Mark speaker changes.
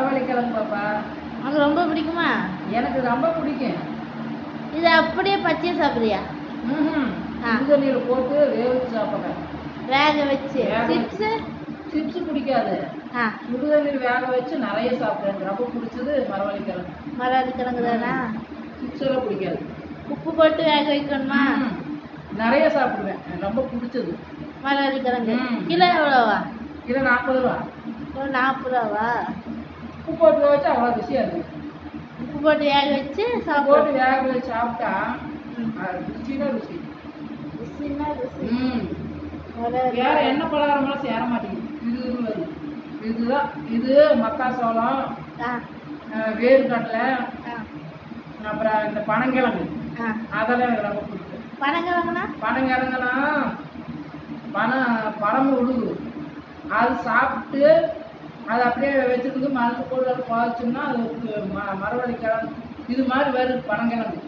Speaker 1: மரவள்ளிக்கிழங்கு பாப்பா.
Speaker 2: அது ரொம்ப பிடிக்குமா?
Speaker 1: எனக்கு ரொம்ப பிடிக்கும்.
Speaker 2: இது அப்படியே பச்சையா சாப்பிடுறியா?
Speaker 1: சுடுதண்ணியில் போட்டு வேக வச்சு சாப்பிட்றேன்.
Speaker 2: வேக வச்சு. சிப்ஸு?
Speaker 1: சிப்ஸு பிடிக்காது. சுடுதண்ணியில் வேக வச்சு நிறைய சாப்பிட்றேன். எனக்கு ரொம்ப பிடிச்சது மரவள்ளிக்கிழங்கு.
Speaker 2: மரவள்ளிக்கிழங்கு தானா?
Speaker 1: சிப்ஸ் எல்லாம் பிடிக்காது.
Speaker 2: உப்பு போட்டு வேக வைக்கணுமா?
Speaker 1: நிறைய சாப்பிடுவேன். எனக்கு ரொம்ப பிடிச்சது
Speaker 2: மரவள்ளிக்கிழங்கு. கிலோ எவ்வளோவா?
Speaker 1: கிலோ 40 ரூபா.
Speaker 2: கிலோ 40 ரூபாவா?
Speaker 1: உப்பு போட்டு வேக வச்சு அவ்வளோ ருசியாக இருக்குது.
Speaker 2: உப்பு போட்டு வேக வச்சு
Speaker 1: போட்டு வேக வச்சு சாப்பிட்டா ருசினா ருசி.
Speaker 2: ருசினா ருசி.
Speaker 1: வேற என்ன பலகாரமெல்லாம் சேர மாட்டேங்குது. இதுன்னு வருது. இதுதான். இது மக்காசோளம், வேர்க்கடலை, அப்புறம் இந்த பனங்கிழங்கு, அதெல்லாம் எனக்கு ரொம்ப பிடிக்கும்.
Speaker 2: பனங்கிழங்குனா?
Speaker 1: பனங்கிழங்குனா பழம் உழுகு. அது சாப்பிட்டு அதை அப்படியே வச்சுருந்து மருந்து போட்டு அதை குழச்சோம்னா அது மரவள்ளிக்கிழங்கு இது மாதிரி வருது. பனங்கிழங்கு